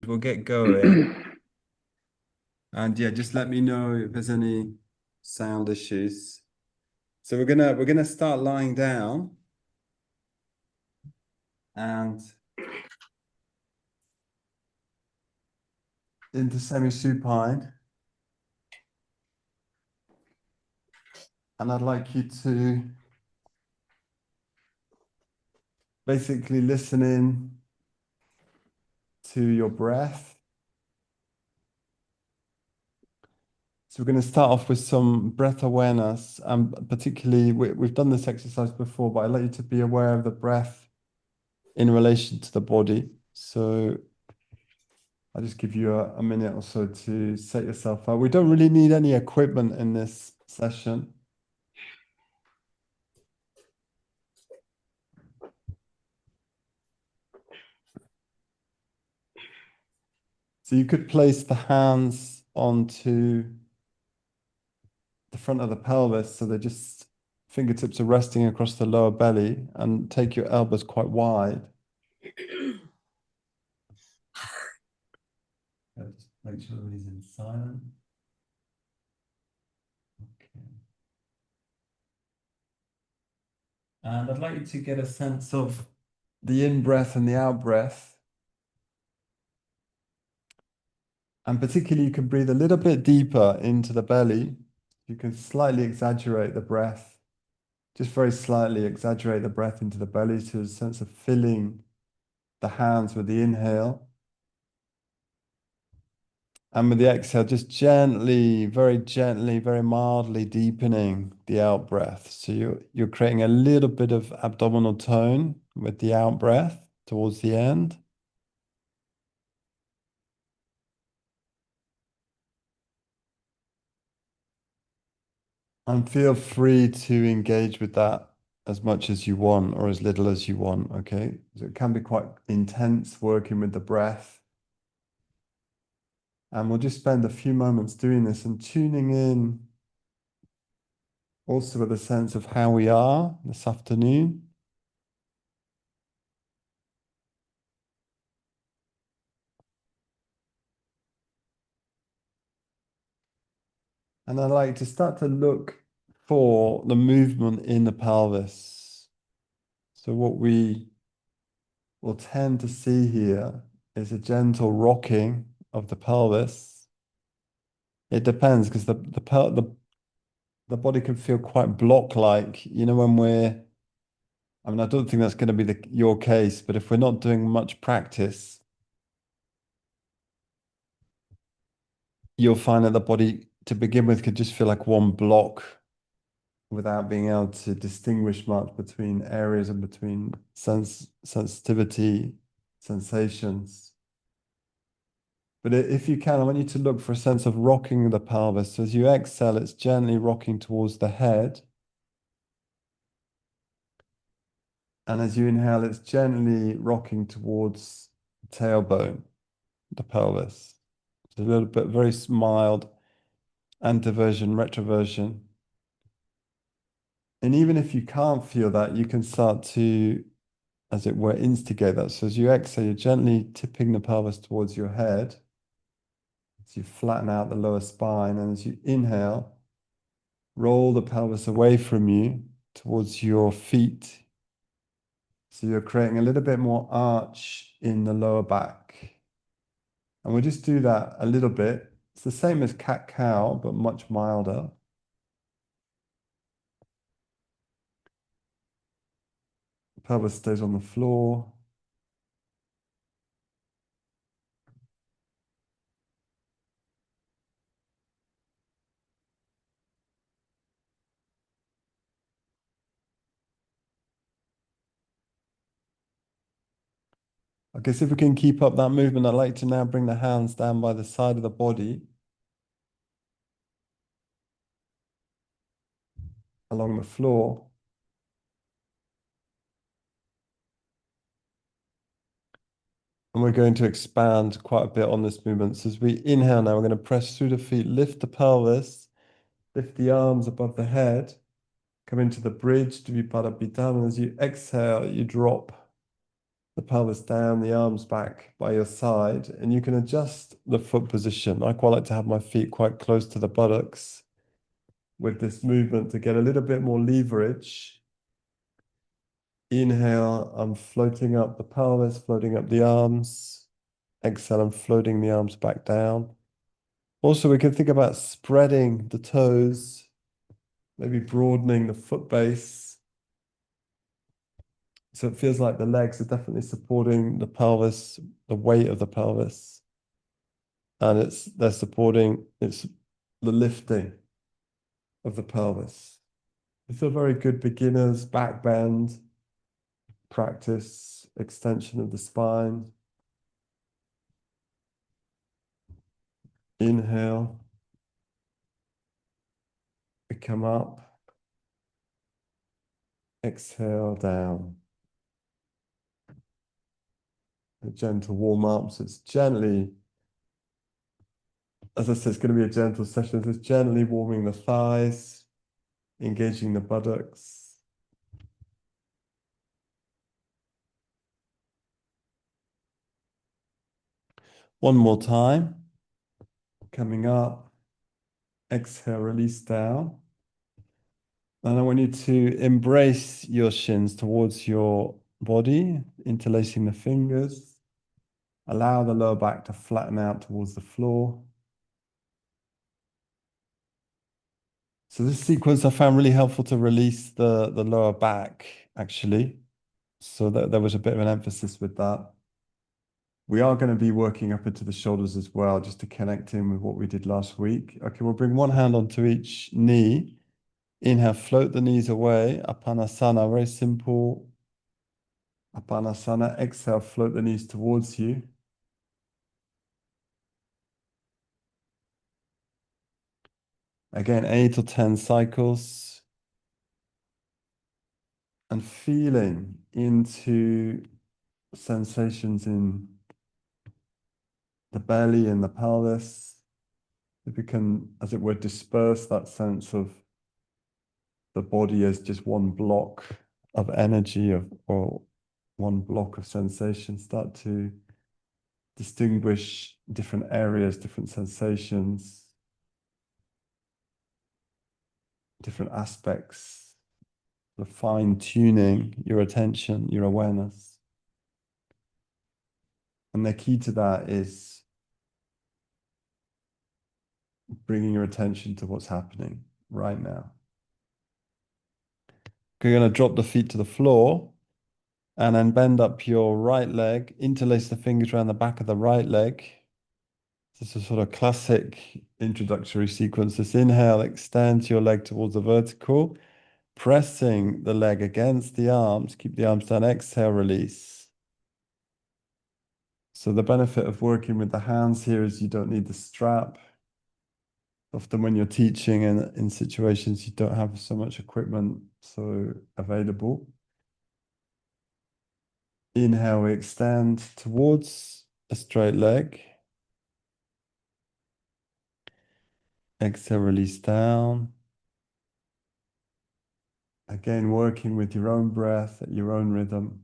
we'll get going. And yeah, just let me know if there's any sound issues. So we're gonna start lying down and into semi-supine. And I'd like you to basically listen in to your breath. So we're going to start off with some breath awareness, and particularly we've done this exercise before, but I'd like you to be aware of the breath in relation to the body. So I'll just give you a minute or so to set yourself up. We don't really need any equipment in this session. So you could place the hands onto the front of the pelvis, so they're just fingertips are resting across the lower belly, and take your elbows quite wide. Just make sure everybody's in silence. Okay. And I'd like you to get a sense of the in-breath and the out-breath. And particularly, you can breathe a little bit deeper into the belly. You can slightly exaggerate the breath, just very slightly exaggerate the breath into the belly to a sense of filling the hands with the inhale. And with the exhale, just gently, very mildly deepening the out breath. So you're creating a little bit of abdominal tone with the out breath towards the end. And feel free to engage with that as much as you want or as little as you want, okay? So it can be quite intense working with the breath. And we'll just spend a few moments doing this and tuning in also with a sense of how we are this afternoon. And I like to start to look for the movement in the pelvis. So what we will tend to see here is a gentle rocking of the pelvis. It depends because the body can feel quite block-like, when I mean, I don't think that's going to be your case, but if we're not doing much practice, you'll find that the body to begin with could just feel like one block without being able to distinguish much between areas and between sensitivity, sensations. But if you can, I want you to look for a sense of rocking the pelvis. So as you exhale, it's gently rocking towards the head. And as you inhale, it's gently rocking towards the tailbone, the pelvis. It's a little bit, very mild anteversion, retroversion. And even if you can't feel that, you can start to, as it were, instigate that. So as you exhale, you're gently tipping the pelvis towards your head. As you flatten out the lower spine, and as you inhale, roll the pelvis away from you towards your feet. So you're creating a little bit more arch in the lower back. And we'll just do that a little bit. It's the same as cat-cow, but much milder. The pelvis stays on the floor. I guess if we can keep up that movement, I'd like to now bring the hands down by the side of the body along the floor. And we're going to expand quite a bit on this movement. So as we inhale now, we're going to press through the feet, lift the pelvis, lift the arms above the head, come into the bridge, Dvipada Pitta, and as you exhale, you drop the pelvis down, the arms back by your side, and you can adjust the foot position. I quite like to have my feet quite close to the buttocks with this movement to get a little bit more leverage. Inhale, I'm floating up the pelvis, floating up the arms. Exhale, I'm floating the arms back down. Also, we can think about spreading the toes, maybe broadening the foot base. So it feels like the legs are definitely supporting the pelvis, the weight of the pelvis. And they're supporting the lifting of the pelvis. It's a very good beginner's back bend practice, extension of the spine. Inhale, we come up. Exhale down. A gentle warm up. So it's gently, as I said, it's going to be a gentle session. So it's gently warming the thighs, engaging the buttocks. One more time. Coming up. Exhale, release down. And I want you to embrace your shins towards your body, interlacing the fingers. Allow the lower back to flatten out towards the floor. So this sequence I found really helpful to release the lower back, actually. So that there was a bit of an emphasis with that. We are going to be working up into the shoulders as well, just to connect in with what we did last week. Okay, we'll bring one hand onto each knee. Inhale, float the knees away. Apanasana, very simple. Apanasana. Exhale, float the knees towards you. Again, 8 or 10 cycles. And feeling into sensations in the belly and the pelvis. If we can, as it were, disperse that sense of the body as just one block of energy or one block of sensation, start to distinguish different areas, different sensations, different aspects, the fine tuning your attention, your awareness. And the key to that is bringing your attention to what's happening right now. You're going to drop the feet to the floor and then bend up your right leg, interlace the fingers around the back of the right leg. This is a sort of classic introductory sequence. This inhale, extend your leg towards the vertical, pressing the leg against the arms. Keep the arms down. Exhale, release. So the benefit of working with the hands here is you don't need the strap. Often when you're teaching in situations, you don't have so much equipment so available. Inhale, we extend towards a straight leg. Exhale, release down. Again, working with your own breath at your own rhythm.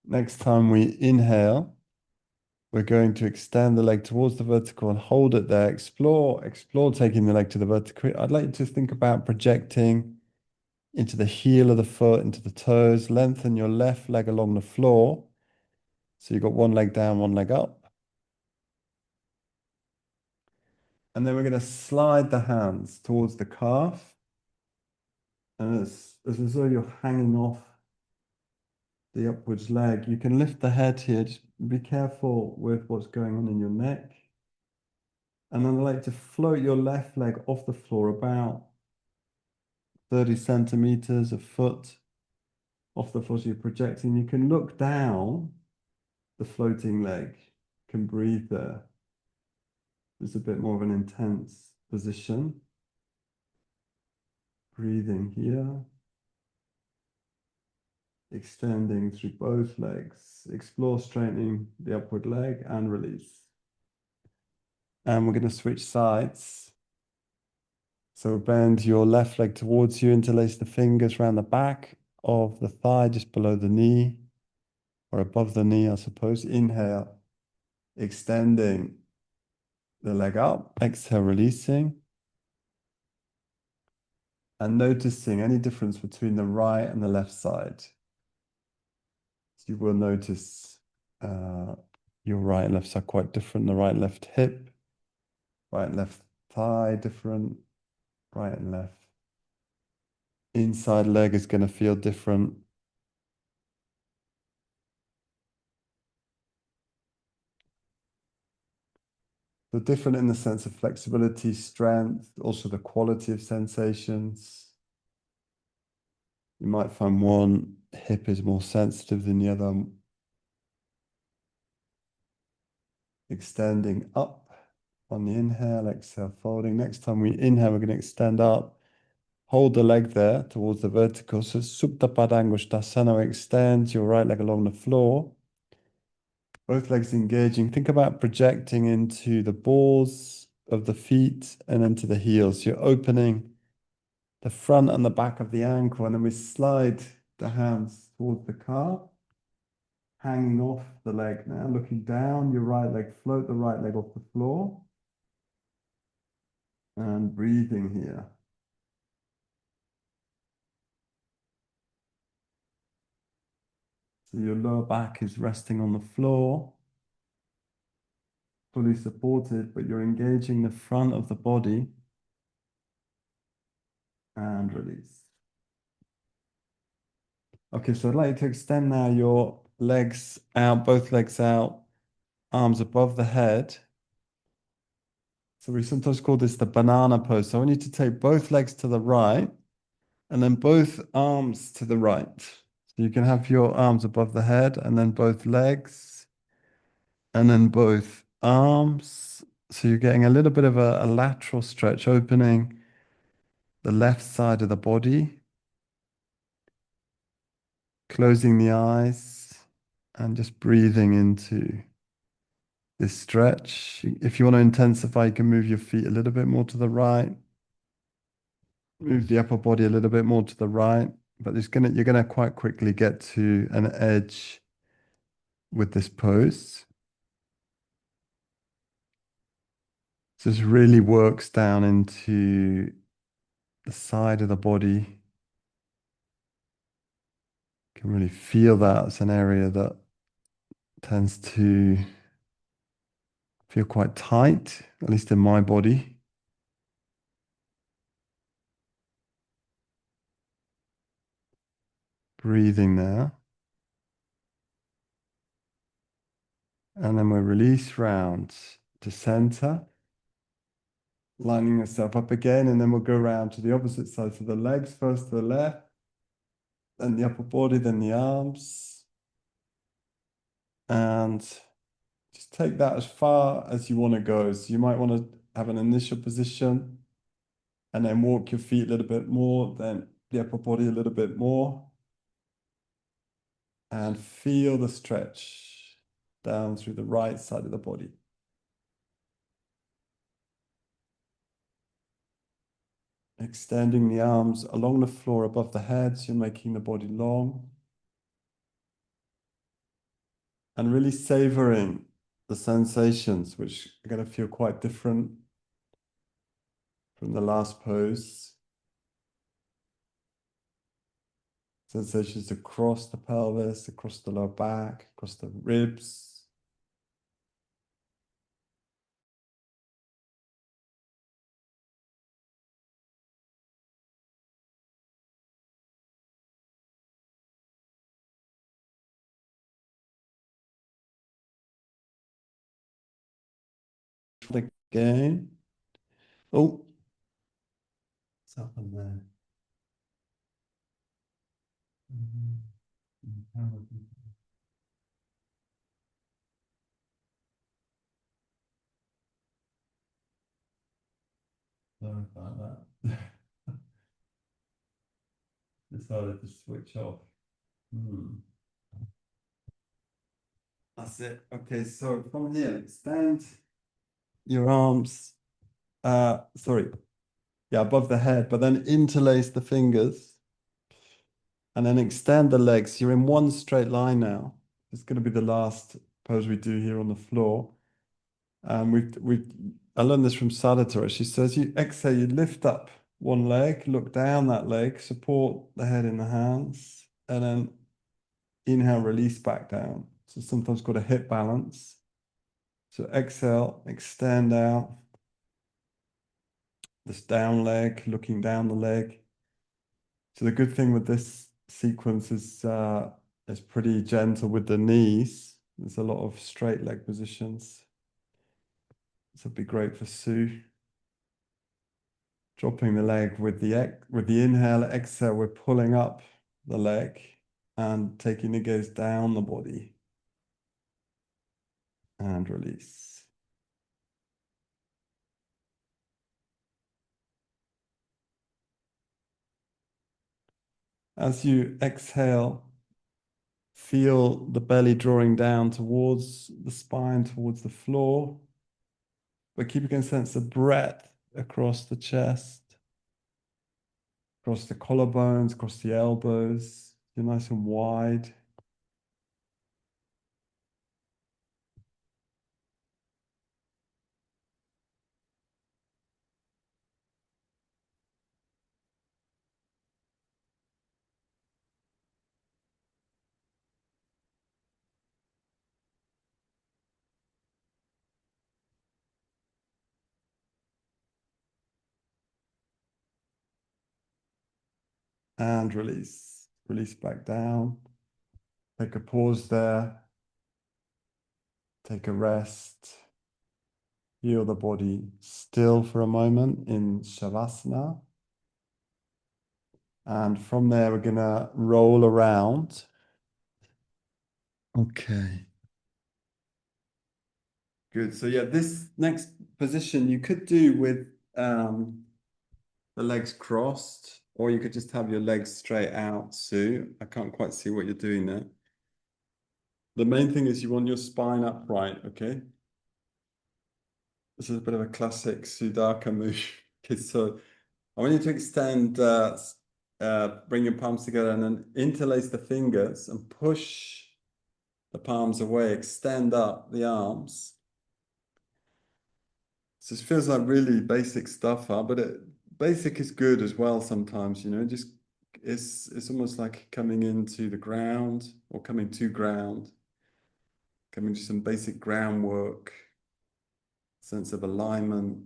Next time we inhale, we're going to extend the leg towards the vertical and hold it there. Explore taking the leg to the vertical. I'd like you to think about projecting into the heel of the foot, into the toes. Lengthen your left leg along the floor. So you've got one leg down, one leg up. And then we're going to slide the hands towards the calf. And it's as though you're hanging off the upwards leg. You can lift the head here. Just be careful with what's going on in your neck. And then I like to float your left leg off the floor about 30 centimeters, a foot off the floor. So you're projecting. You can look down the floating leg. You can breathe there. It's a bit more of an intense position. Breathing here. Extending through both legs. Explore straightening the upward leg and release. And we're going to switch sides. So bend your left leg towards you, interlace the fingers around the back, of the thigh, just below the knee or above the knee, I suppose. Inhale, extending the leg up. Exhale, releasing. And noticing any difference between the right and the left side. So you will notice your right and left side quite different. The right and left hip, right and left thigh different, right and left. Inside leg is going to feel different. So different in the sense of flexibility, strength, also the quality of sensations. You might find one hip is more sensitive than the other. Extending up on the inhale, exhale, folding. Next time we inhale, we're going to extend up. Hold the leg there towards the vertical. So Supta Padangusthasana, extend your right leg along the floor. Both legs engaging. Think about projecting into the balls of the feet and into the heels. You're opening the front and the back of the ankle, and then we slide the hands towards the calf, hanging off the leg now, looking down, your right leg, float the right leg off the floor, and breathing here. So your lower back is resting on the floor, fully supported, but you're engaging the front of the body, and release. Okay, so I'd like you to extend now your legs out, both legs out, arms above the head. So we sometimes call this the banana pose. So I want you to take both legs to the right and then both arms to the right. So you can have your arms above the head and then both legs and then both arms. So you're getting a little bit of a lateral stretch, opening the left side of the body, closing the eyes and just breathing into this stretch. If you want to intensify, you can move your feet a little bit more to the right. Move the upper body a little bit more to the right, but you're gonna quite quickly get to an edge with this pose. So this really works down into the side of the body. You can really feel that it's an area that tends to feel quite tight, at least in my body. Breathing there. And then we'll release round to center. Lining yourself up again, and then we'll go around to the opposite side. So the legs first to the left, then the upper body, then the arms. And just take that as far as you want to go. So you might want to have an initial position and then walk your feet a little bit more, then the upper body a little bit more. And feel the stretch down through the right side of the body. Extending the arms along the floor above the head, so you're making the body long. And really savoring the sensations, which are going to feel quite different from the last pose. Sensations across the pelvis, across the lower back, across the ribs. Again. Oh, what's happened there? Sorry about that. Decided to switch off. That's it. Okay, so from here, extend your arms, sorry, yeah, above the head, but then interlace the fingers. And then extend the legs. You're in one straight line now. It's going to be the last pose we do here on the floor. I learned this from Sadhguru. She says you exhale, you lift up one leg, look down that leg, support the head in the hands, and then inhale, release back down. So sometimes called a hip balance. So exhale, extend out. This down leg, looking down the leg. So the good thing with this sequence is it's pretty gentle with the knees. There's a lot of straight leg positions. This would be great for Sue. Dropping the leg with the inhale, exhale, we're pulling up the leg and taking the gaze down the body and release. As you exhale, feel the belly drawing down towards the spine, towards the floor, but keeping a sense of breadth across the chest, across the collarbones, across the elbows. You're nice and wide. And release. Release back down. Take a pause there. Take a rest. Feel the body still for a moment in Shavasana. And from there, we're going to roll around. Okay. Good. So yeah, this next position you could do with the legs crossed, or you could just have your legs straight out, Sue. I can't quite see what you're doing there. The main thing is you want your spine upright, okay? This is a bit of a classic Sudhaka move. Okay, so I want you to extend, bring your palms together and then interlace the fingers and push the palms away, extend up the arms. So it feels like really basic stuff, huh? But basic is good as well sometimes, you know, just it's almost like coming into the ground or coming to ground, coming to some basic groundwork, sense of alignment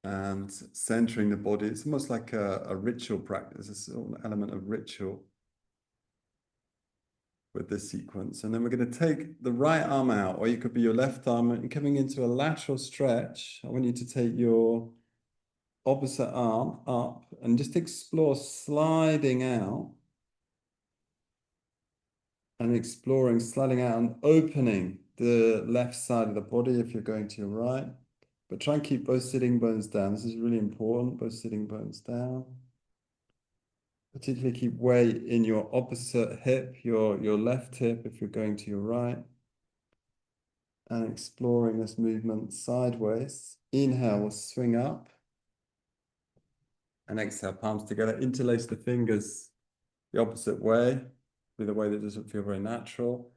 and centering the body. It's almost like a ritual practice, a sort of element of ritual with this sequence. And then we're going to take the right arm out, or you could be your left arm, and coming into a lateral stretch. I want you to take your opposite arm up and just explore sliding out and exploring sliding out and opening the left side of the body if you're going to your right. But try and keep both sitting bones down. This is really important, both sitting bones down. Particularly keep weight in your opposite hip, your left hip if you're going to your right. And exploring this movement sideways. Inhale, we'll swing up. And exhale, palms together. Interlace the fingers the opposite way, with a way that doesn't feel very natural.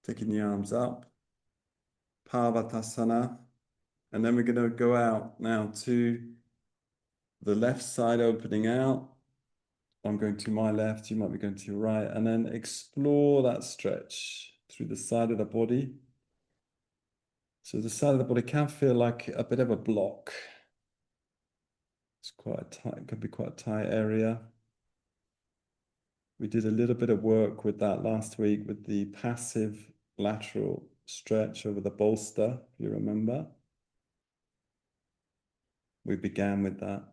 Taking the arms up. Parvatasana. And then we're going to go out now to the left side, opening out. I'm going to my left, you might be going to your right. And then explore that stretch through the side of the body. So the side of the body can feel like a bit of a block. It's quite tight, it could be quite a tight area. We did a little bit of work with that last week with the passive lateral stretch over the bolster, if you remember. We began with that.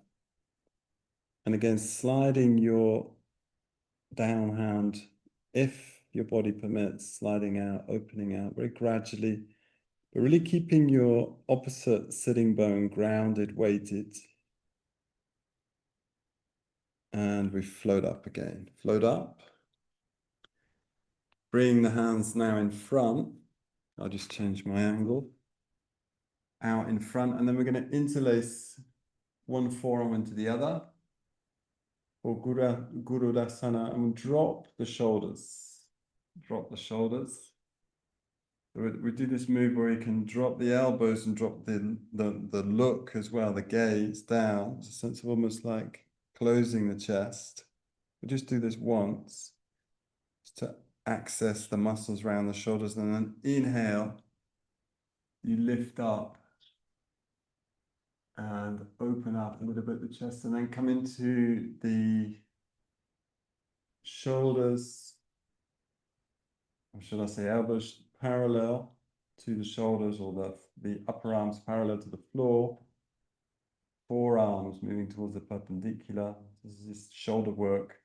And again, sliding your down hand, if your body permits, sliding out, opening out very gradually, but really keeping your opposite sitting bone grounded, weighted. And we float up again. Float up. Bring the hands now in front. I'll just change my angle. Out in front. And then we're going to interlace one forearm into the other. or Gurudasana, and drop the shoulders. Drop the shoulders. We do this move where you can drop the elbows and drop the look as well, the gaze down. It's a sense of almost like closing the chest. We just do this once just to access the muscles around the shoulders, and then inhale, you lift up and open up a little bit the chest, and then come into the shoulders, or should I say elbows parallel to the shoulders, or the upper arms parallel to the floor, forearms moving towards the perpendicular. This is just shoulder work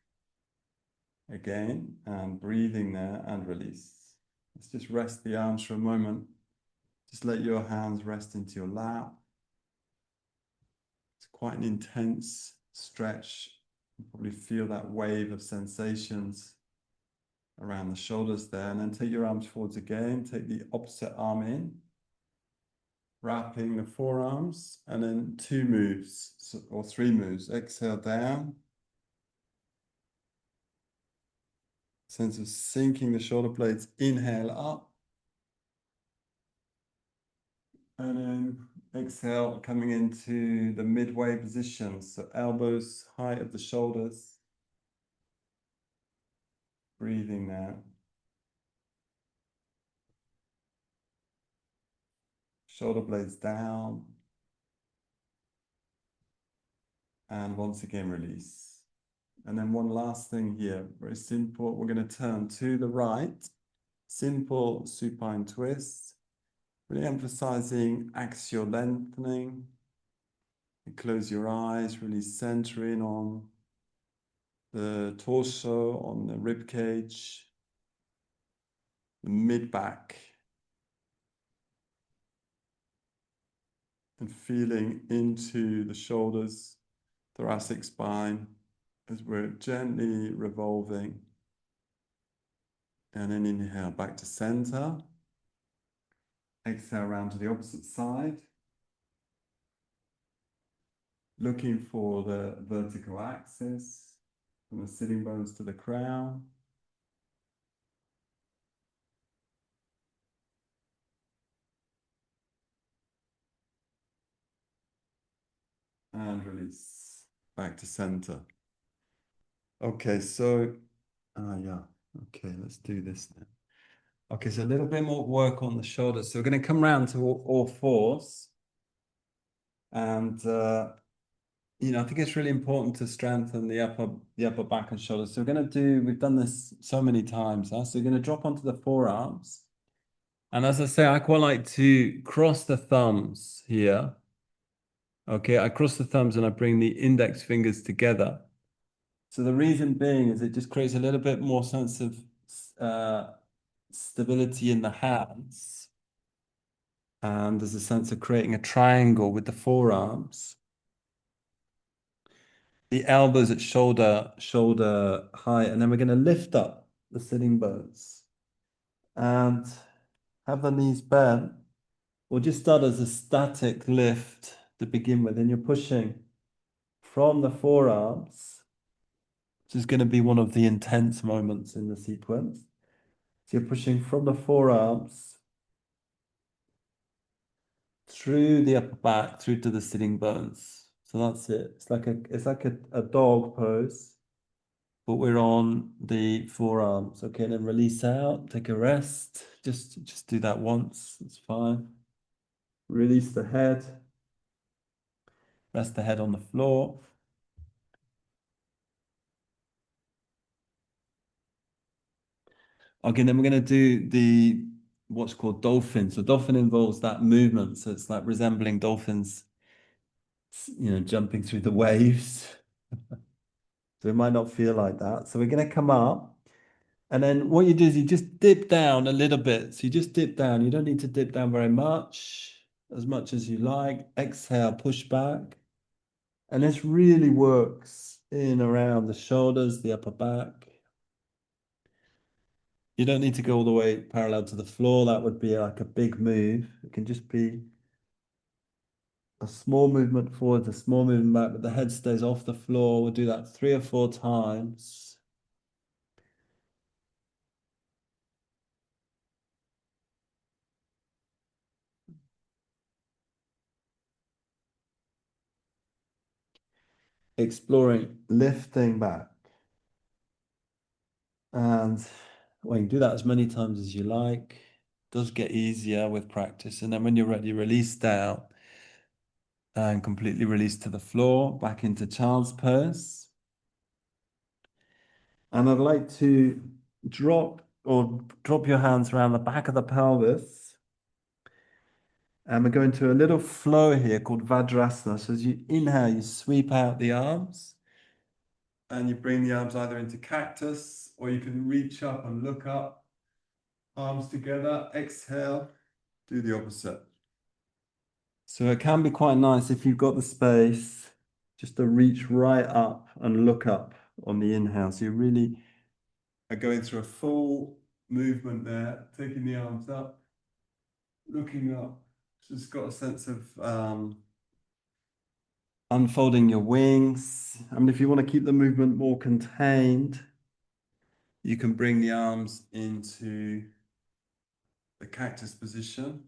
again, and breathing there and release. Let's just rest the arms for a moment. Just let your hands rest into your lap. It's quite an intense stretch. You probably feel that wave of sensations around the shoulders there. And then take your arms forwards again. Take the opposite arm in, wrapping the forearms, and then 2 moves or 3 moves. Exhale down. Sense of sinking the shoulder blades. Inhale up. And then exhale, coming into the midway position. So elbows height of the shoulders. Breathing now. Shoulder blades down. And once again, release. And then one last thing here, very simple. We're going to turn to the right. Simple supine twist. Really emphasizing axial lengthening. You close your eyes, really center in on the torso, on the rib cage, the mid-back. And feeling into the shoulders, thoracic spine, as we're gently revolving. And then inhale back to center. Exhale around to the opposite side. Looking for the vertical axis, from the sitting bones to the crown. And release back to center. Okay, so, yeah. Okay, let's do this then. Okay, so a little bit more work on the shoulders. So we're going to come around to all fours. And, I think it's really important to strengthen the upper back and shoulders. So we've done this so many times. Huh? So you're going to drop onto the forearms. And as I say, I quite like to cross the thumbs here. Okay, I cross the thumbs and I bring the index fingers together. So the reason being is it just creates a little bit more sense of stability in the hands. And there's a sense of creating a triangle with the forearms. The elbows at shoulder height, and then we're going to lift up the sitting bones and have the knees bent. We'll just start as a static lift to begin with, and you're pushing from the forearms, which is going to be one of the intense moments in the sequence. So you're pushing from the forearms through the upper back, through to the sitting bones. So that's it. It's like a dog pose, but we're on the forearms. Okay, and then release out, take a rest. Just do that once, it's fine. Release the head. Rest the head on the floor. Okay, then we're going to do what's called dolphin. So dolphin involves that movement. So it's like resembling dolphins, jumping through the waves. So it might not feel like that. So we're going to come up. And then what you do is you just dip down a little bit. So you just dip down. You don't need to dip down very much, as much as you like. Exhale, push back. And this really works in around the shoulders, the upper back. You don't need to go all the way parallel to the floor. That would be like a big move. It can just be a small movement forward, a small movement back, but the head stays off the floor. We'll do that 3 or 4 times. Exploring lifting back. And well, you can do that as many times as you like. It does get easier with practice. And then when you're ready, release down and completely release to the floor, back into child's pose. And I'd like to drop your hands around the back of the pelvis. And we're going to a little flow here called Vajrasana. So as you inhale, you sweep out the arms and you bring the arms either into cactus or you can reach up and look up, arms together. Exhale, do the opposite. So it can be quite nice if you've got the space just to reach right up and look up on the inhale. So you really are going through a full movement there, taking the arms up, looking up. Just got a sense of unfolding your wings. I mean, if you want to keep the movement more contained, you can bring the arms into the cactus position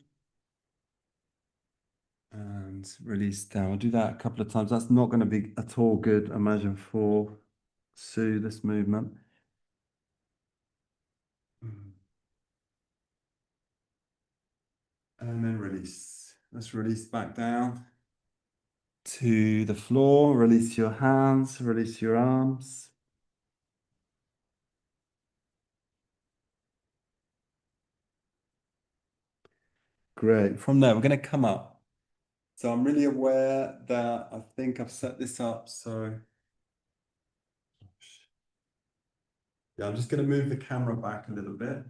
and release down. We'll do that a couple of times. That's not going to be at all good, imagine, for Sue, this movement. And then release. Let's release back down to the floor. Release your hands, release your arms. Great. From there, we're going to come up. So I'm really aware that I think I've set this up. So yeah, I'm just going to move the camera back a little bit.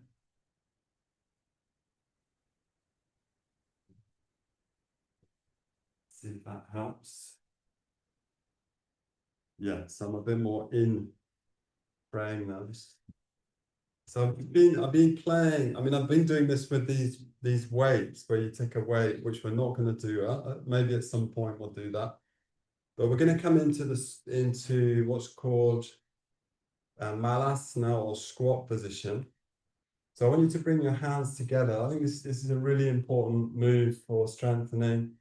See if that helps. Yeah, so I'm a bit more in frame now. So I've been playing. I mean, I've been doing this with these weights where you take a weight, which we're not going to do. Maybe at some point we'll do that. But we're going to come into what's called malasana or squat position. So I want you to bring your hands together. I think this is a really important move for strengthening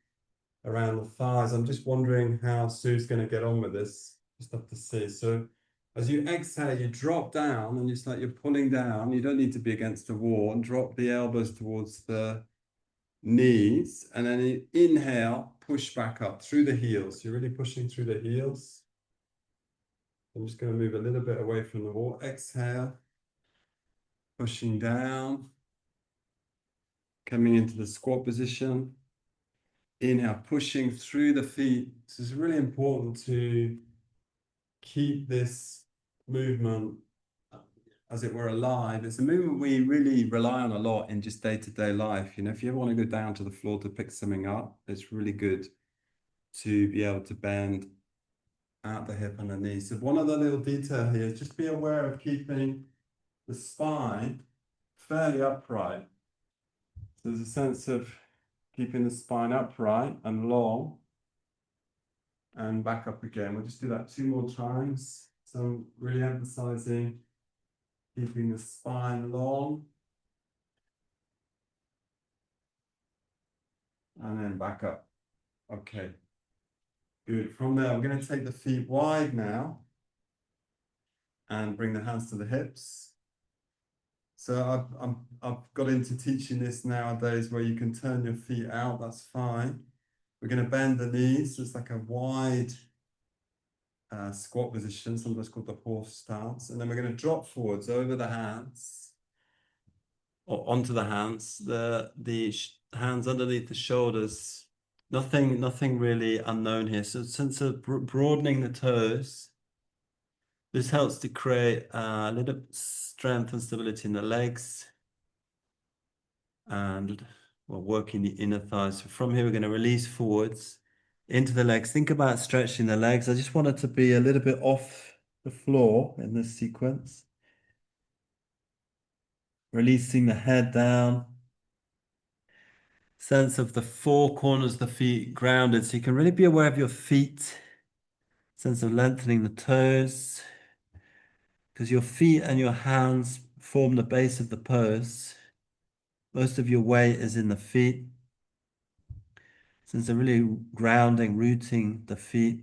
around the thighs. I'm just wondering how Sue's going to get on with this. Just have to see. So as you exhale, you drop down and it's like you're pulling down. You don't need to be against the wall. And drop the elbows towards the knees. And then you inhale, push back up through the heels. You're really pushing through the heels. I'm just going to move a little bit away from the wall. Exhale, pushing down, coming into the squat position. Inhale, pushing through the feet. So it's really important to keep this movement, as it were, alive. It's a movement we really rely on a lot in just day-to-day life. You know, if you ever want to go down to the floor to pick something up, it's really good to be able to bend out the hip and the knee. So one other little detail here is just be aware of keeping the spine fairly upright. So there's a sense of keeping the spine upright and long and back up again. We'll just do that 2 more times. So I'm really emphasizing keeping the spine long and then back up. Okay, good. From there, I'm going to take the feet wide now and bring the hands to the hips. So I've got into teaching this nowadays where you can turn your feet out, that's fine. We're going to bend the knees. So it's like a wide squat position, sometimes called the horse stance. And then we're going to drop forwards over the hands or onto the hands, the hands underneath the shoulders. Nothing really unknown here. So sense of broadening the toes. This helps to create a little strength and stability in the legs and well, working the inner thighs. So from here, we're going to release forwards into the legs. Think about stretching the legs. I just want it to be a little bit off the floor in this sequence. Releasing the head down. sense of the four corners of the feet grounded. So you can really be aware of your feet, sense of lengthening the toes, because your feet and your hands form the base of the pose. Most of your weight is in the feet. Since they're really grounding, rooting the feet.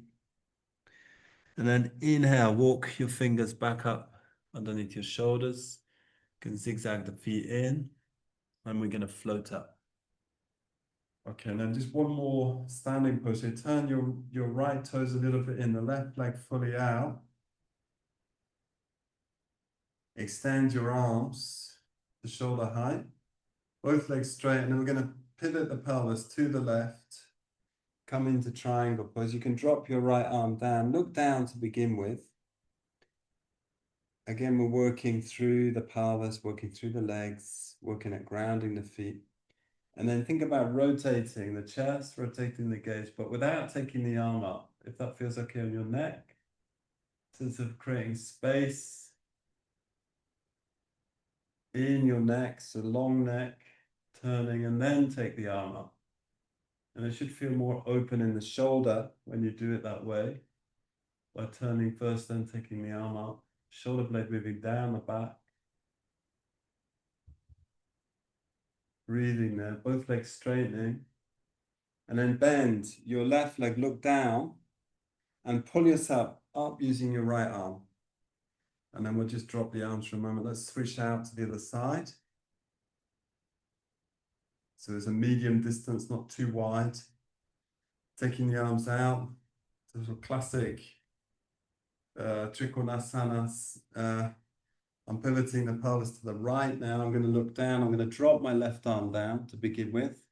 And then inhale, walk your fingers back up underneath your shoulders. You can zigzag the feet in, and we're going to float up. Okay, and then just one more standing pose. So turn your right toes a little bit in, the left leg fully out. Extend your arms to shoulder height. Both legs straight, and then we're going to pivot the pelvis to the left. Come into triangle pose. You can drop your right arm down. Look down to begin with. Again, we're working through the pelvis, working through the legs, working at grounding the feet. And then think about rotating the chest, rotating the gaze, but without taking the arm up. If that feels okay on your neck, sense of creating space in your neck, so long neck, turning, and then take the arm up. And it should feel more open in the shoulder when you do it that way, by turning first, then taking the arm up. Shoulder blade moving down the back. Breathing there, both legs straightening. And then bend your left leg, look down, and pull yourself up using your right arm. And then we'll just drop the arms for a moment. Let's switch out to the other side. So there's a medium distance, not too wide. Taking the arms out. Sort of classic Trikonasana. I'm pivoting the pelvis to the right now. I'm going to look down. I'm going to drop my left arm down to begin with.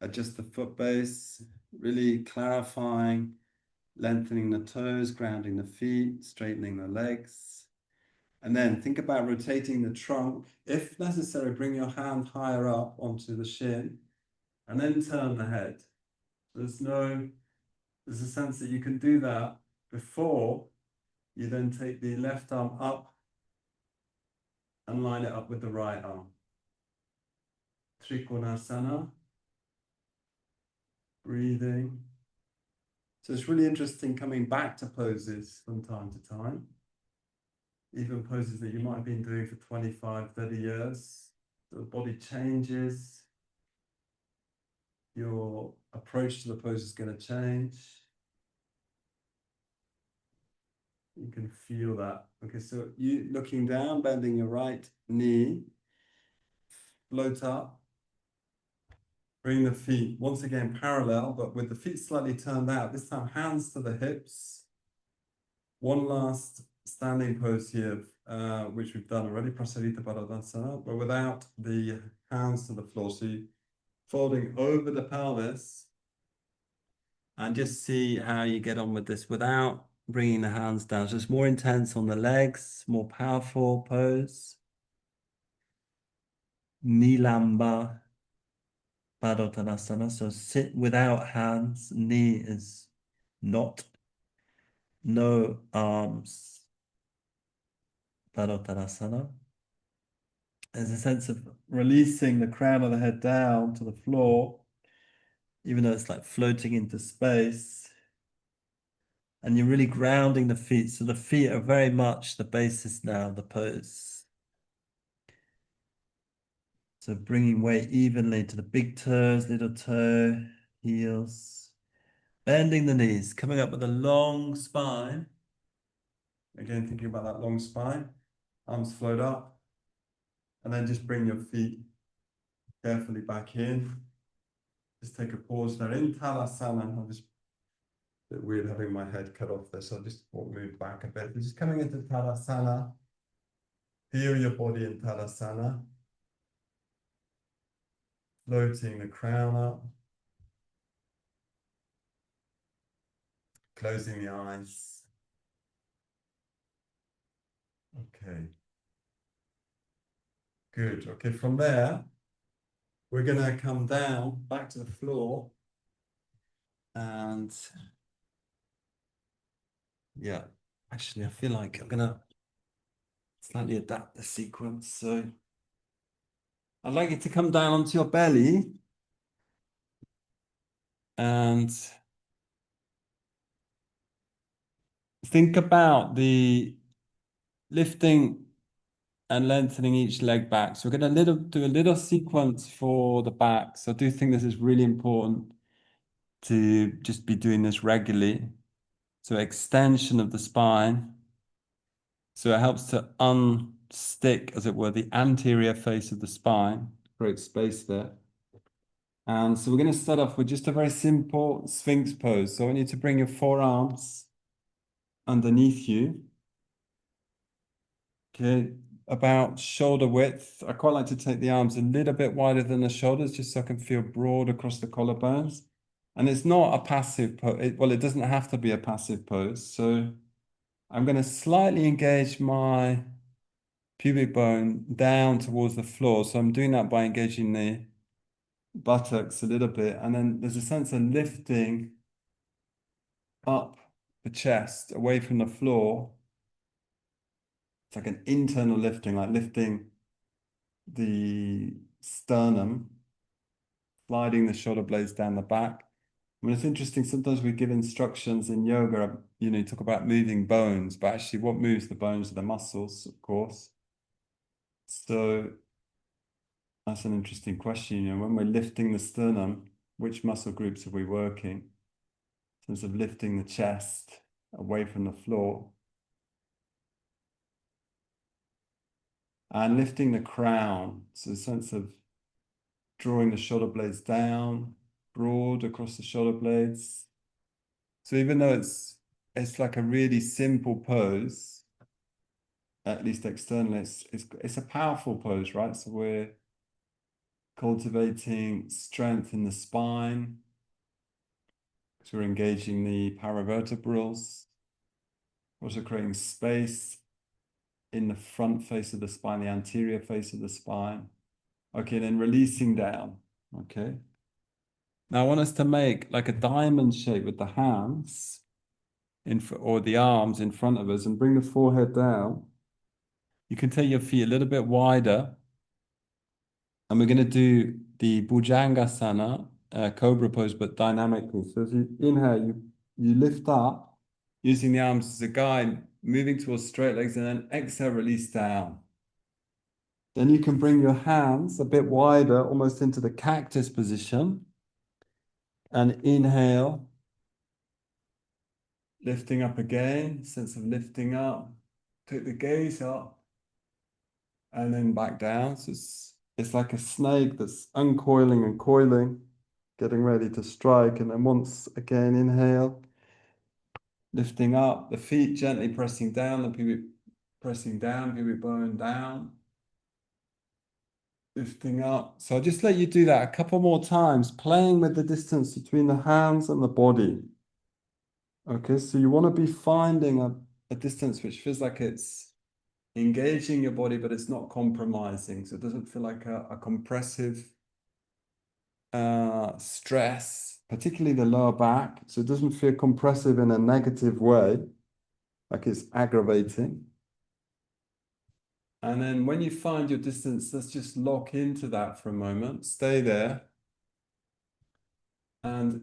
Adjust the foot base, really clarifying, lengthening the toes, grounding the feet, straightening the legs. And then think about rotating the trunk. If necessary, bring your hand higher up onto the shin and then turn the head. There's a sense that you can do that before you then take the left arm up and line it up with the right arm. Trikonasana. Breathing. So it's really interesting coming back to poses from time to time. Even poses that you might have been doing for 25, 30 years. So the body changes. Your approach to the pose is going to change. You can feel that. Okay, so you looking down, bending your right knee. Float up. Bring the feet once again parallel, but with the feet slightly turned out. This time hands to the hips. One last standing pose here, which we've done already, Prasarita Padadasana, but without the hands to the floor. So you folding over the pelvis, and just see how you get on with this without bringing the hands down. So it's more intense on the legs, more powerful pose. Nilamba Padottanasana. So sit without hands. Knee is not. No arms. Padottanasana. There's a sense of releasing the crown of the head down to the floor, even though it's like floating into space. And you're really grounding the feet. So the feet are very much the basis now of the pose. So bringing weight evenly to the big toes, little toe, heels. Bending the knees, coming up with a long spine. Again, thinking about that long spine. Arms float up. And then just bring your feet carefully back in. Just take a pause there in Talasana. I'll just a bit weird having my head cut off there, so I'll just move back a bit. Just coming into Talasana. Feel your body in Talasana. Floating the crown up. Closing the eyes. Okay. Good. Okay, from there, we're going to come down back to the floor. And yeah, actually, I feel like I'm going to slightly adapt the sequence. So I'd like you to come down onto your belly And think about the lifting and lengthening each leg back. So we're going to do a little sequence for the back. So I do think this is really important to just be doing this regularly. So extension of the spine. So it helps to unstick, as it were, the anterior face of the spine, create space there. And so we're going to start off with just a very simple Sphinx pose. So I want you to bring your forearms underneath you. Okay, about shoulder width. I quite like to take the arms a little bit wider than the shoulders, just so I can feel broad across the collarbones. And it's not a passive pose. Well, it doesn't have to be a passive pose. So I'm going to slightly engage my pubic bone down towards the floor. So I'm doing that by engaging the buttocks a little bit. And then there's a sense of lifting up the chest away from the floor. It's like an internal lifting, like lifting the sternum, sliding the shoulder blades down the back. I mean, it's interesting. Sometimes we give instructions in yoga, you talk about moving bones, but actually what moves the bones are the muscles, of course. So that's an interesting question. When we're lifting the sternum, which muscle groups are we working? In terms of lifting the chest away from the floor and lifting the crown. So a sense of drawing the shoulder blades down, broad across the shoulder blades. So even though it's like a really simple pose, at least externally, it's a powerful pose, right? So we're cultivating strength in the spine. So we're engaging the paravertebrals, also creating space in the front face of the spine, the anterior face of the spine. Okay, then releasing down. Okay. Now I want us to make like a diamond shape with the hands or the arms in front of us and bring the forehead down. You can take your feet a little bit wider, and we're going to do the Bhujangasana, cobra pose, but dynamically. So as you inhale, you lift up using the arms as a guide, moving towards straight legs, and then exhale, release down. Then you can bring your hands a bit wider, almost into the cactus position, and inhale, lifting up again, sense of lifting up. Take the gaze up and then back down. So it's like a snake that's uncoiling and coiling, getting ready to strike. And then once again, inhale, lifting up, the feet gently pressing down, the pubic pressing down, pubic bone down, lifting up. So I'll just let you do that a couple more times, playing with the distance between the hands and the body. Okay, so you want to be finding a distance which feels like it's engaging your body, but it's not compromising. So it doesn't feel like a compressive stress, particularly the lower back. So it doesn't feel compressive in a negative way, like it's aggravating. And then when you find your distance, let's just lock into that for a moment. Stay there. And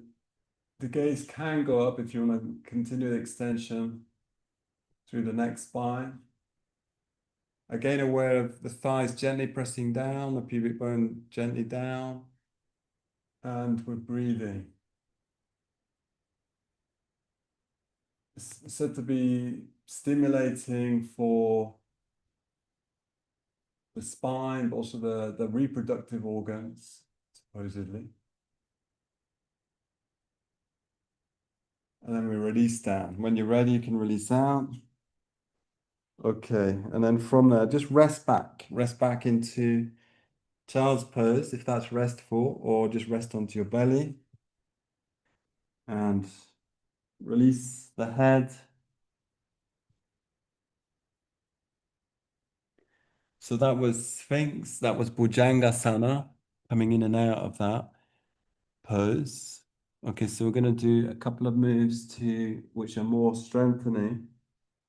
the gaze can go up if you want to continue the extension through the neck spine. Again, aware of the thighs gently pressing down, the pubic bone gently down. And we're breathing. It's said to be stimulating for the spine, but also the reproductive organs, supposedly. And then we release down. When you're ready, you can release out. Okay, and then from there, just rest back. Rest back into child's pose, if that's restful, or just rest onto your belly. And release the head. So that was Sphinx, that was Bhujangasana, coming in and out of that pose. Okay, so we're going to do a couple of moves which are more strengthening.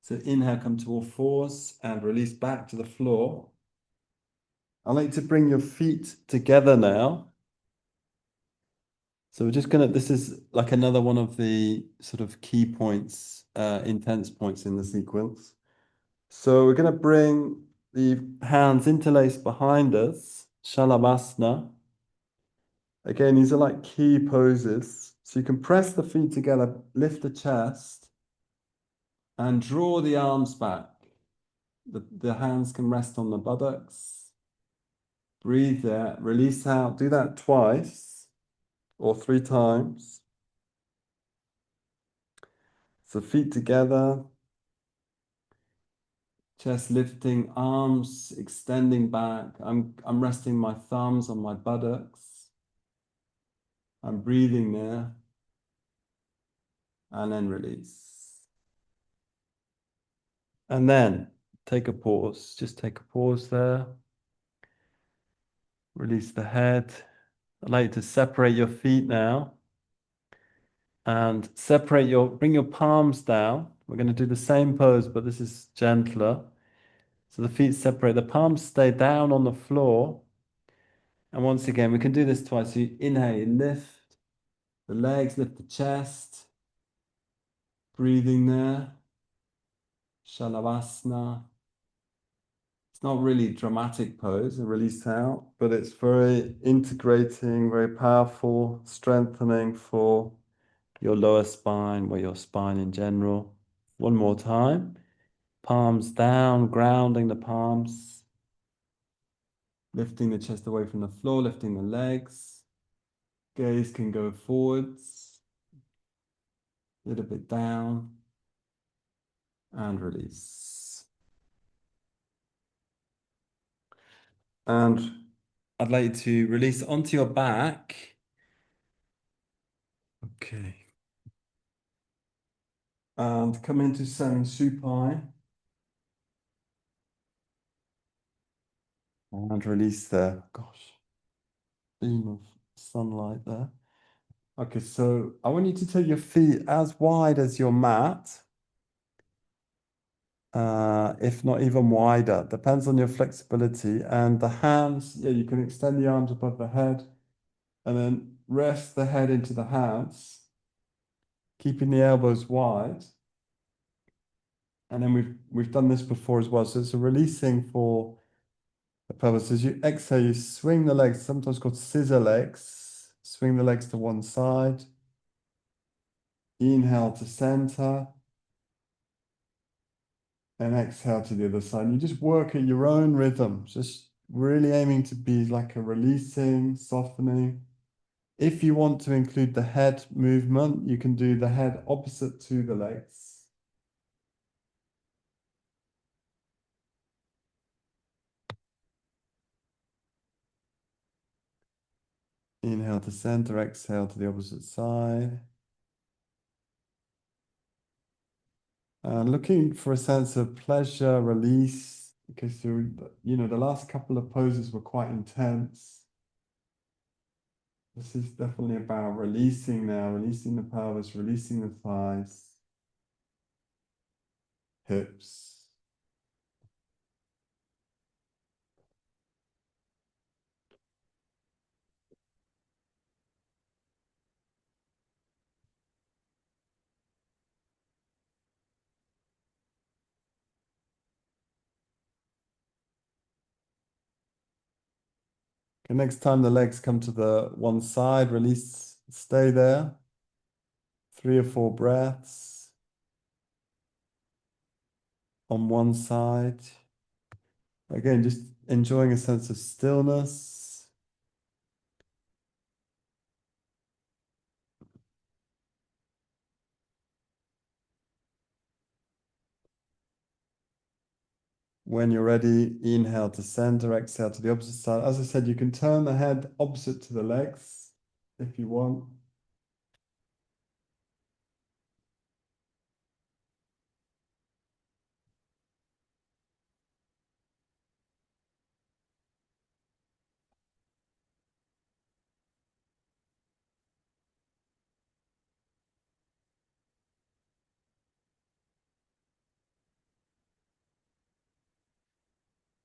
So inhale, come to all fours and release back to the floor. I'd like to bring your feet together now. So we're just gonna, this is like another one of the sort of key points, intense points in the sequence. So we're gonna bring the hands interlaced behind us, Shalabhasana. Again, these are like key poses. So you can press the feet together, lift the chest, and draw the arms back. The hands can rest on the buttocks. Breathe there, release out. Do that twice or 3 times. So feet together, chest lifting, arms extending back. I'm resting my thumbs on my buttocks. I'm breathing there. And then release. And then take a pause. Just take a pause there. Release the head. I'd like you to separate your feet now. And bring your palms down. We're going to do the same pose, but this is gentler. So the feet separate, the palms stay down on the floor. And once again, we can do this twice. So you inhale, you lift the legs, lift the chest. Breathing there. Shalavasana. It's not really dramatic pose, a release out, but it's very integrating, very powerful, strengthening for your lower spine or your spine in general. One more time. Palms down, grounding the palms. Lifting the chest away from the floor, lifting the legs. Gaze can go forwards, a little bit down, and release. And I'd like you to release onto your back. Okay. And come into semi-supine. And release there. Gosh, beam of sunlight there. Okay, so I want you to take your feet as wide as your mat, if not even wider. Depends on your flexibility. And the hands, yeah, you can extend the arms above the head and then rest the head into the hands, keeping the elbows wide. And then we've done this before as well. So it's a releasing for the pelvis. As you exhale, you swing the legs, sometimes called scissor legs. Swing the legs to one side. Inhale to center. And exhale to the other side. You just work at your own rhythm, just really aiming to be like a releasing, softening. If you want to include the head movement, you can do the head opposite to the legs. Inhale to center, exhale to the opposite side. And looking for a sense of pleasure, release, because the last couple of poses were quite intense. This is definitely about releasing now, releasing the pelvis, releasing the thighs, hips. Okay, next time the legs come to the one side, release, stay there. 3 or 4 breaths on one side. Again, just enjoying a sense of stillness. When you're ready, inhale to center, exhale to the opposite side. As I said, you can turn the head opposite to the legs if you want.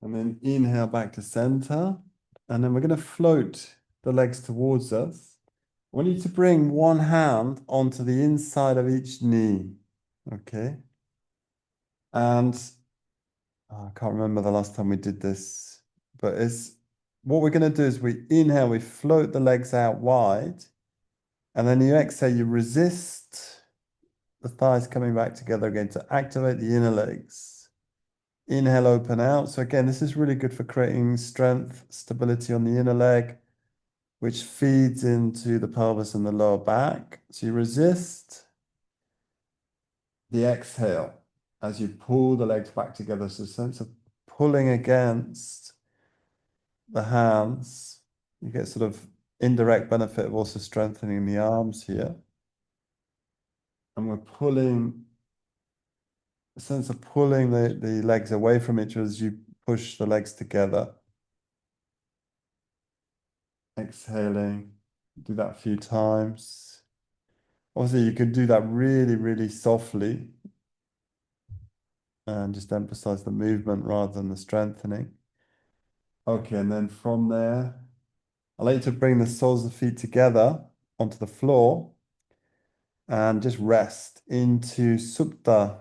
And then inhale back to center. And then we're going to float the legs towards us. I want you to bring one hand onto the inside of each knee. Okay. And I can't remember the last time we did this, but it's what we're going to do is we inhale, we float the legs out wide, and then you exhale, you resist the thighs coming back together again to activate the inner legs. Inhale, open out. So again, this is really good for creating strength, stability on the inner leg, which feeds into the pelvis and the lower back. So you resist the exhale as you pull the legs back together. So a sense of pulling against the hands. You get sort of indirect benefit of also strengthening the arms here. And we're pulling, a sense of pulling the legs away from each other as you push the legs together. Exhaling, do that a few times. Obviously, you could do that really, really softly and just emphasize the movement rather than the strengthening. Okay, and then from there, I'd like you to bring the soles of the feet together onto the floor and just rest into Supta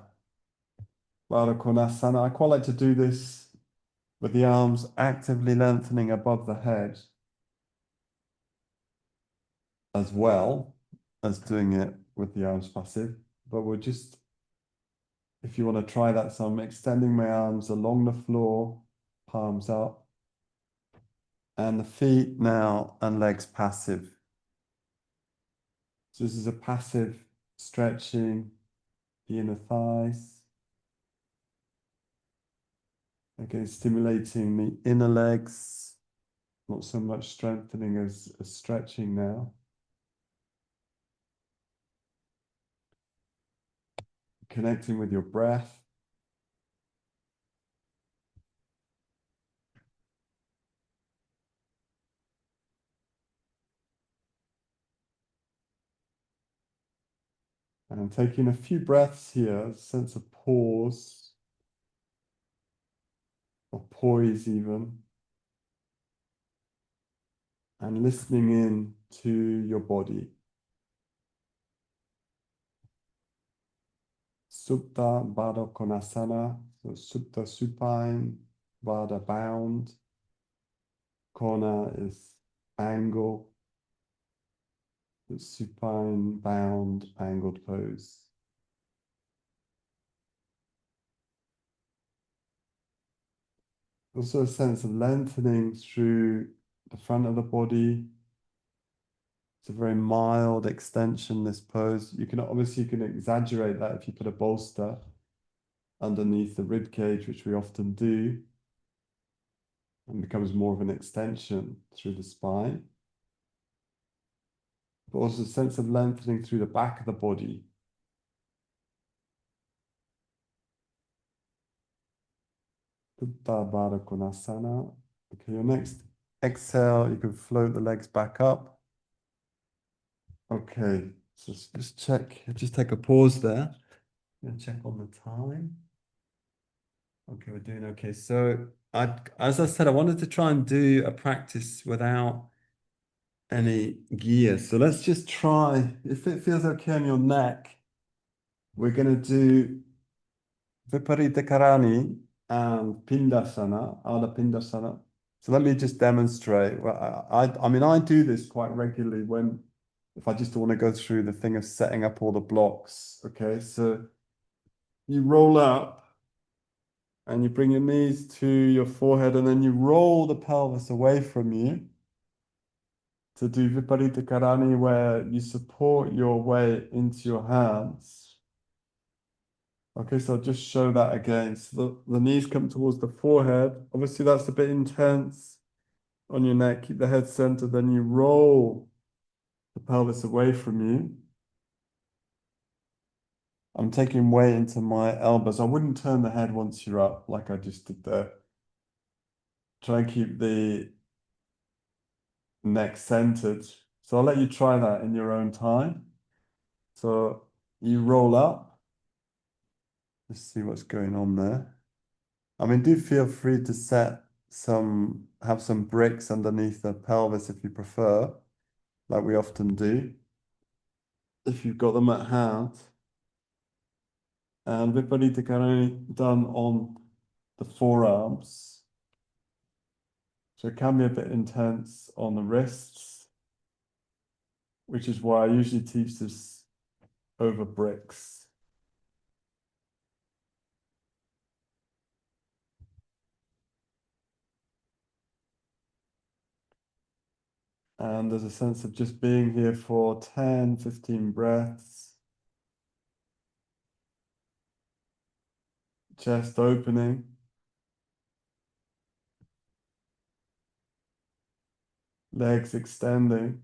Baddha Konasana. I quite like to do this with the arms actively lengthening above the head as well as doing it with the arms passive. But we're just, if you want to try that, so I'm extending my arms along the floor, palms up, and the feet now and legs passive. So this is a passive stretching the inner thighs. Again, stimulating the inner legs, not so much strengthening as stretching now. Connecting with your breath. And taking a few breaths here, a sense of pause or poise even. And listening in to your body. Supta Baddha Konasana, so Supta supine, Baddha bound. Kona is angle, the supine, bound, angled pose. Also a sense of lengthening through the front of the body. It's a very mild extension, this pose. You can obviously you can exaggerate that if you put a bolster underneath the rib cage, which we often do, and becomes more of an extension through the spine. But also a sense of lengthening through the back of the body. Uttar Baddha Konasana. Okay, your next exhale, you can float the legs back up. Okay, so just check, just take a pause there. I'm gonna check on the time. Okay, we're doing okay. So as I said, I wanted to try and do a practice without any gear. So let's just try, if it feels okay on your neck, we're gonna do Viparita Karani and Pindasana, Ardha Pindasana. So let me just demonstrate. Well, I mean, I do this quite regularly when, if I just want to go through the thing of setting up all the blocks. Okay, so you roll up and you bring your knees to your forehead and then you roll the pelvis away from you to do Viparita Karani, where you support your weight into your hands. Okay, so I'll just show that again. So the knees come towards the forehead. Obviously, that's a bit intense on your neck. Keep the head centered, then you roll the pelvis away from you. I'm taking weight into my elbows. I wouldn't turn the head once you're up, like I just did there. Try and keep the neck centered. So I'll let you try that in your own time. So you roll up. Let's see what's going on there. I mean, do feel free to have some bricks underneath the pelvis if you prefer. like we often do, if you've got them at hand. And Viparita Karani done on the forearms. So it can be a bit intense on the wrists, which is why I usually teach this over bricks. And there's a sense of just being here for 10, 15 breaths. Chest opening. Legs extending.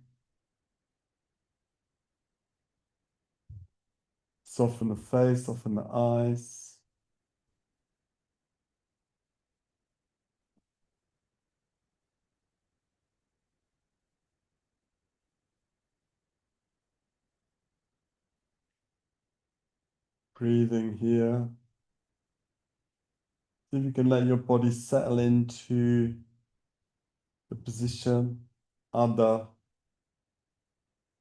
Soften the face, soften the eyes. Breathing here. See if you can let your body settle into the position. Adha,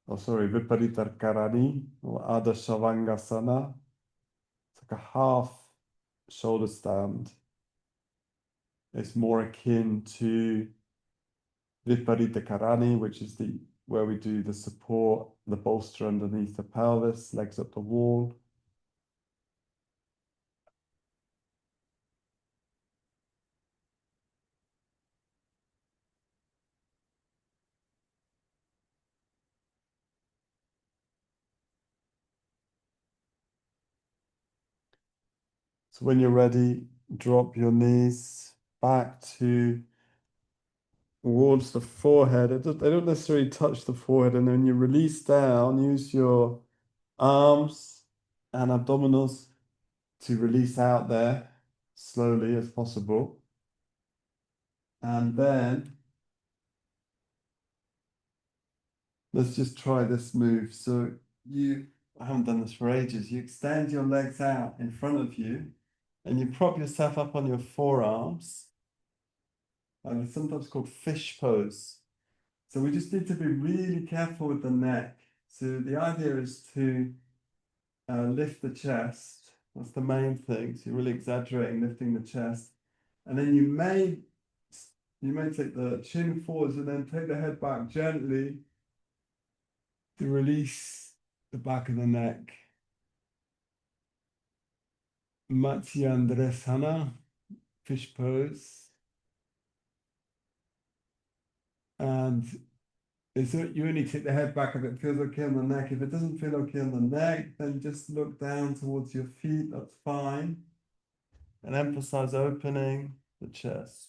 Viparita Karani or Adha Shavangasana. It's like a half shoulder stand. It's more akin to Viparita Karani, which is the where we do the support, the bolster underneath the pelvis, legs up the wall. So when you're ready, drop your knees back towards the forehead. They don't necessarily touch the forehead, and then when you release down, use your arms and abdominals to release out there slowly as possible. And then let's just try this move. So I haven't done this for ages. You extend your legs out in front of you and you prop yourself up on your forearms. And it's sometimes called fish pose. So we just need to be really careful with the neck. So the idea is to lift the chest. That's the main thing. So you're really exaggerating lifting the chest. And then you may take the chin forwards and then take the head back gently to release the back of the neck. Matsyandrasana, fish pose. And you only take the head back if it feels okay on the neck. If it doesn't feel okay on the neck, then just look down towards your feet. That's fine. And emphasize opening the chest.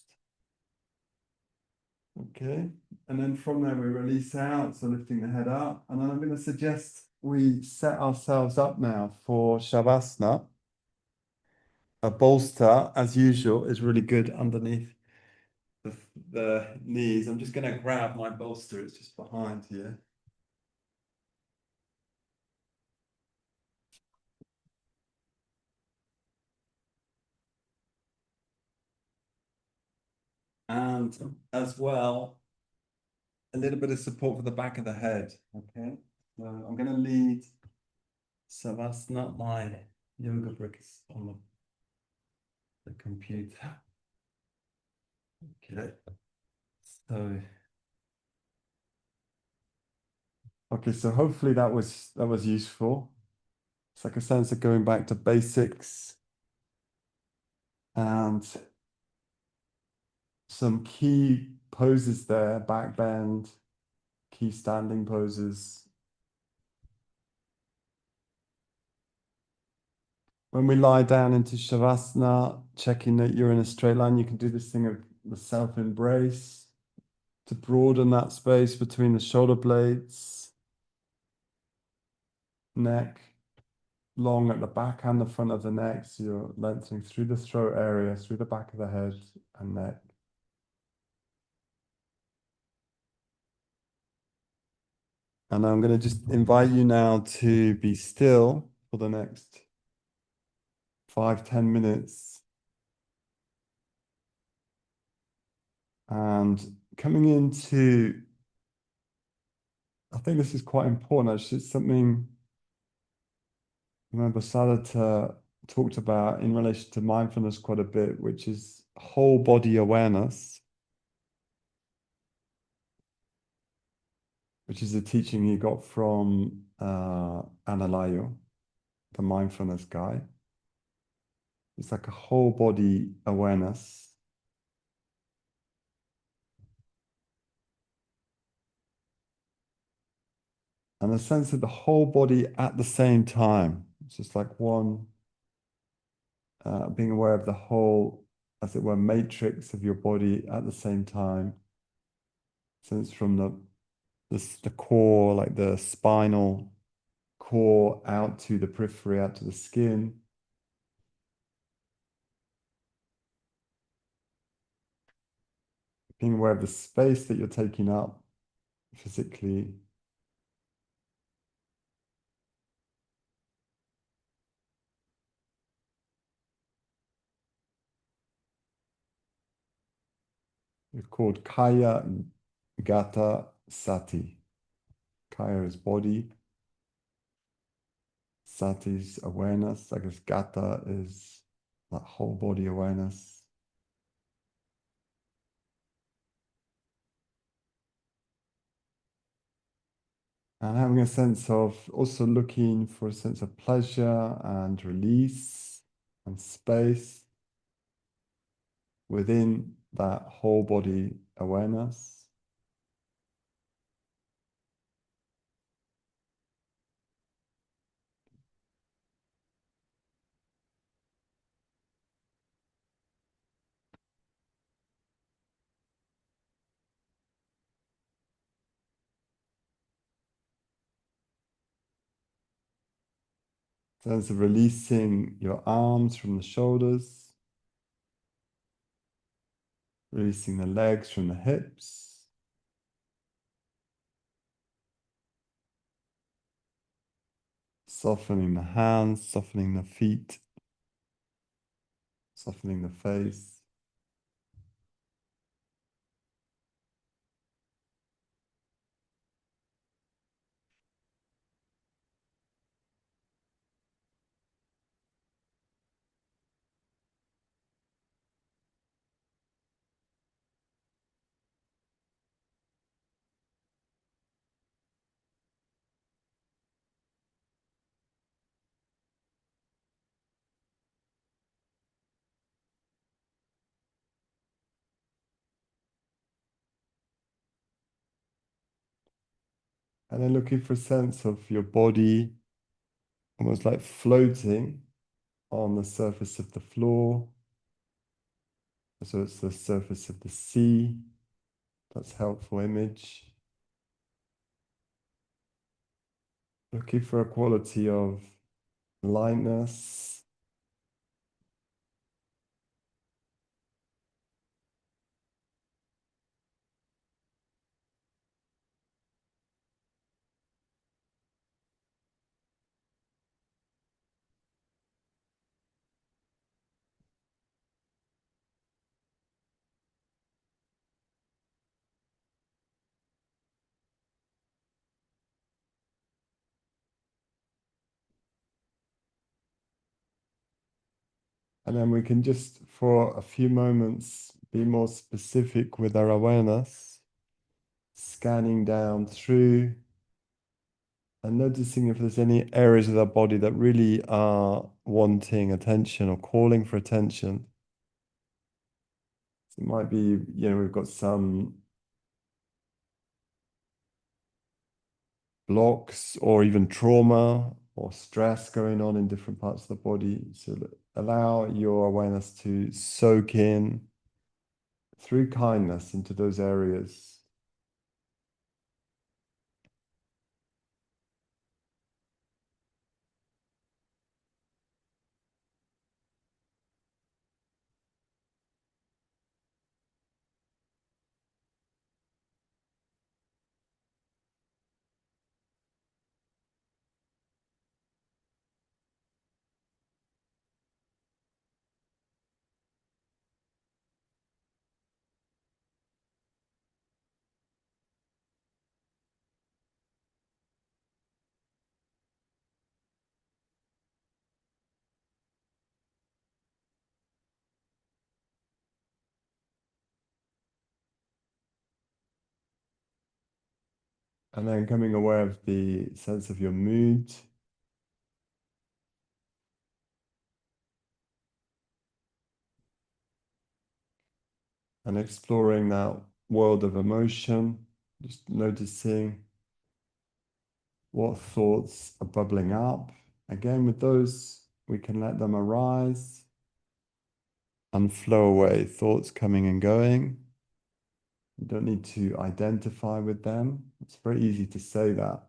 Okay. And then from there, we release out. So lifting the head up. And then I'm going to suggest we set ourselves up now for Shavasana. A bolster, as usual, is really good underneath the knees. I'm just going to grab my bolster. It's just behind here. And as well, a little bit of support for the back of the head. Okay. So I'm going to lead Savasana. My yoga brick is on the computer. Okay. So so hopefully that was useful. It's like a sense of going back to basics and some key poses there, back bend, key standing poses. When we lie down into Shavasana, checking that you're in a straight line, you can do this thing of the self-embrace to broaden that space between the shoulder blades, neck, long at the back and the front of the neck. So you're lengthening through the throat area, through the back of the head and neck. And I'm going to just invite you now to be still for the next 5-10 minutes. And coming into I think this is quite important, actually. It's something I remember Sadhguru talked about in relation to mindfulness quite a bit, which is whole body awareness, which is a teaching he got from Analayo, the mindfulness guy. It's like a whole body awareness. And a sense of the whole body at the same time. It's just like one, being aware of the whole, as it were, matrix of your body at the same time. Sense from the core, like the spinal core, out to the periphery, out to the skin. Being aware of the space that you're taking up physically. It's called Kaya Gata Sati. Kaya is body, Sati is awareness. I guess Gata is that whole body awareness. And having a sense of also looking for a sense of pleasure and release and space within that whole body awareness. Sense of releasing your arms from the shoulders, releasing the legs from the hips, softening the hands, softening the feet, softening the face. And then looking for a sense of your body almost like floating on the surface of the floor. So it's the surface of the sea. That's a helpful image. Looking for a quality of lightness, and then we can just, for a few moments, be more specific with our awareness, scanning down through and noticing if there's any areas of the body that really are wanting attention or calling for attention. So it might be, we've got some blocks or even trauma or stress going on in different parts of the body. So allow your awareness to soak in through kindness into those areas. And then becoming aware of the sense of your mood. And exploring that world of emotion, just noticing what thoughts are bubbling up. Again, with those, we can let them arise and flow away, thoughts coming and going. You don't need to identify with them. It's very easy to say that.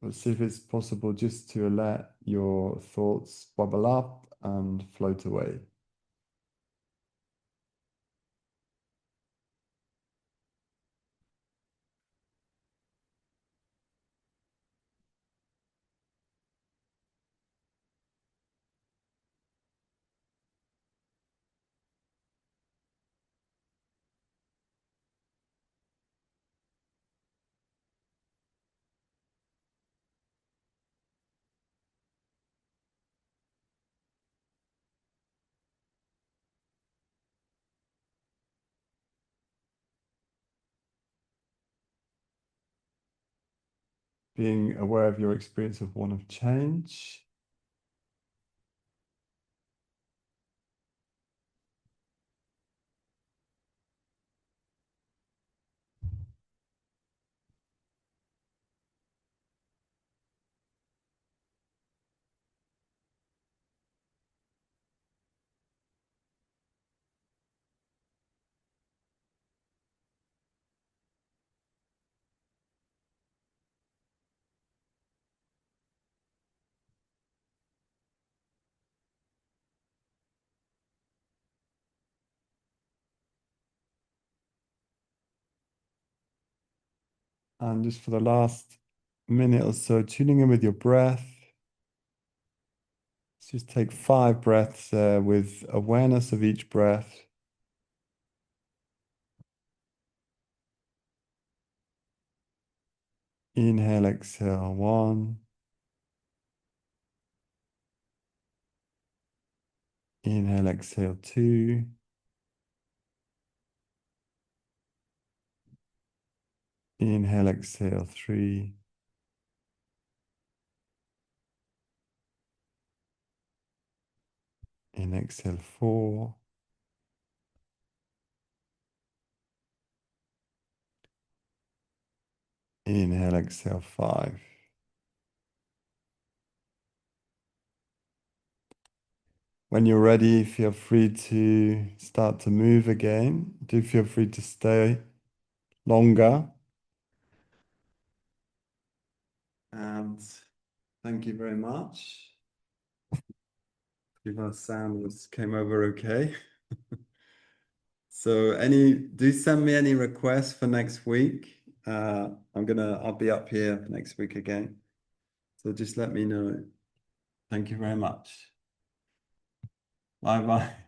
But see if it's possible just to let your thoughts bubble up and float away. Being aware of your experience of one of change. And just for the last minute or so, tuning in with your breath. Let's just take 5 breaths with awareness of each breath. Inhale, exhale, 1. Inhale, exhale, 2. Inhale, exhale, 3. Inhale, exhale, 4. Inhale, exhale, 5. When you're ready, feel free to start to move again. Do feel free to stay longer. And thank you very much. If our sound came over okay. So do send me any requests for next week. I'll be up here next week again. So just let me know. Thank you very much. Bye bye.